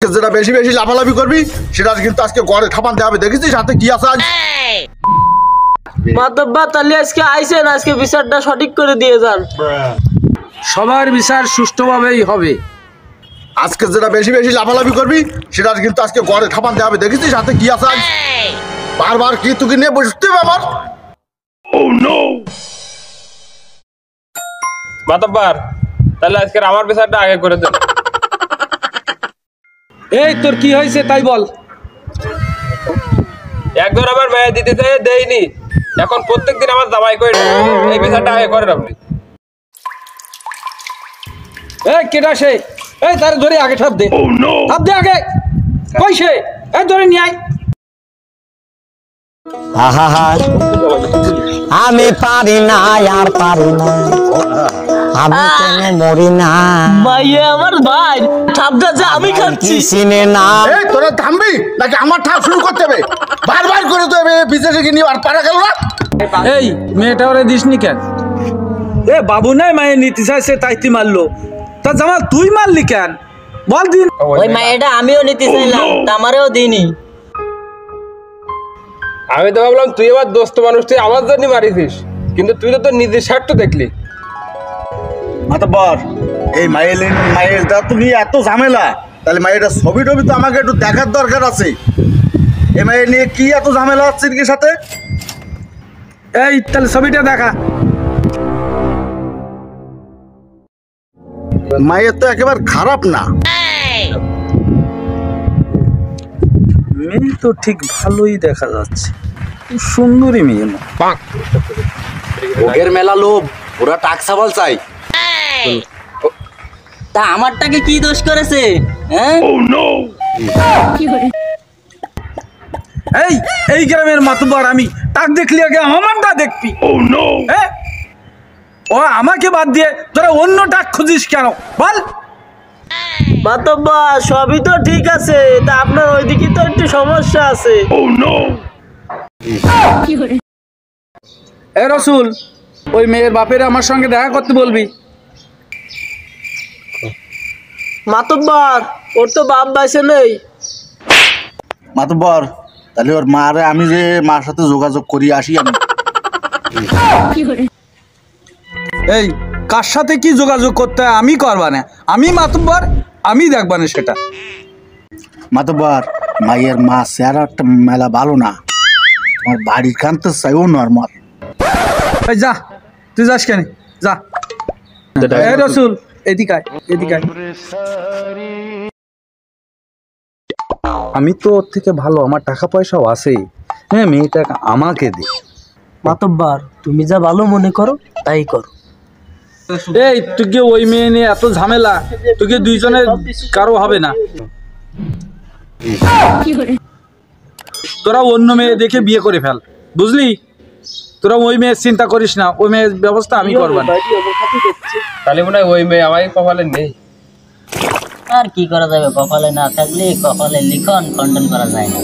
যেটা বেশি বেশি লাফালাফি করবি সেটা কিন্তু আজকে গড়ে থাপানতে হবে। দেখেছিস হাতে কি আছে আজ? মাতব্বা তাহলে আজকে আইছেন, আজকে বিচারটা সঠিক করে দিয়ে যান। সবার বিচার সুষ্ঠুভাবেই হবে। আজকে যেটা বেশি বেশি লাফালাফি করবি সেটা কিন্তু আজকে গড়ে থাপানতে হবে। দেখেছিস হাতে কি আছে আজ? বারবার কি তোকে নিয়ে বসতে হবে আমার? মাতব্বার তাহলে আজকে আমার বিচারটা আগে করে দেন। এই তোর কি হয়েছে তাই বল। একবার আমার মায়ের দিতে চাই দেয়নি, এখন প্রত্যেকদিন আমার জামাই করে এই বিচারটা আগে করেন আপনি। এই কেটা সে? এই তার ধরে আগে ঠাপ দে, ঠাপ দে আগে। কই সে? এই ধরে নিয়ে আয়। আমি পারি না আর পারি না, আমি কেন মরি না, ভাইয়া আমার ভাই ঠাপটা যে আমি খাচ্ছি চিনে না। এই তোরা থামবি নাকি আমার ঠাপ শুরু করতে হবে? বারবার করে তো বিদেশে নিয়ে আর পারা গেল না। এই মেয়েটা ওরে দিসনি কেন? এ বাবু নাই মায়ের নীতি চাইছে তাই তুই মারলো, তা জামাল তুই মারলি কেন বল দিন। ওই মায়েটা আমিও নিতে চাইলাম, আমারও দিইনি। আমি তো ভাবলাম তুই আমার দোস্ত মানুষ, তুই আমার জন্য মারিছিস, কিন্তু তুই তো তোর নিজের স্বার্থ দেখলি। মাতব্বর এই মায়েরটা তুমি এত ঝামেলা, তাহলে মায়েরটা ছবি টবি তো আমাকে একটু দেখার দরকার আছে। এই মায়ের নিয়ে কি এত ঝামেলা হচ্ছে এর সাথে? এই তাহলে ছবিটা দেখা। মায়ের তো একেবারে খারাপ না। মেয়ে তো ঠিক ভালোই দেখা যাচ্ছে, সুন্দরী মেয়ে না। ভোগের মেলা লোভ, ওরা টাকসা বল চাই। তা আমারটাকে কি দোষ করেছে? এই এই গ্রামের মাতব্বর আমি, তাক দেখলি আগে আমারটা দেখবি। হ্যাঁ, ও আমাকে বাদ দিয়ে তোরা অন্য টাক খুঁজিস কেন বল? মাতব্বা সবই তো ঠিক আছে, তা আপনার ওইদিকে তো একটু সমস্যা আছে। এ রসুল, ওই মেয়ের বাপের আমার সঙ্গে দেখা করতে বলবি। মাতব্বার ওর তো বাপ বাইসে নেই। মাতব্বর তাহলে ওর মারে আমি যে মার সাথে যোগাযোগ করি আসি আমি। এই কার সাথে কি যোগাযোগ করতে হয় আমি করবা না, আমি মাতব্বর আমি দেখবা না সেটা। মাতব্বর মায়ের মা চেহারাটা মেলা ভালো না, আমার বাড়ির কানতে চাইও নর্মাল। এই যা, তুই যাস কেন? যা। এই রসুল এদিকে আয়, এদিকে আয়। আমি তো ওর থেকে ভালো, আমার টাকা পয়সাও আছে। হ্যাঁ, মেয়েটাকে আমাকে দে। মাতব্বার তুমি যা ভালো মনে করো তাই করো। এই তুই কি ওই মেয়ে নিয়ে এত ঝামেলা, তুই কি দুইজনের কারো হবে না? তোরা অন্য মেয়ে দেখে বিয়ে করে ফেল, বুঝলি? তোরা ওই মেয়ের চিন্তা করিস না, ওই মেয়ের ব্যবস্থা আমি করবো না। তাহলে মনে হয় ওই মেয়ে আমার কপালে নেই। আর কি করা যাবে, কপালে না থাকলে কপালে লিখন খণ্ডন করা যায় না।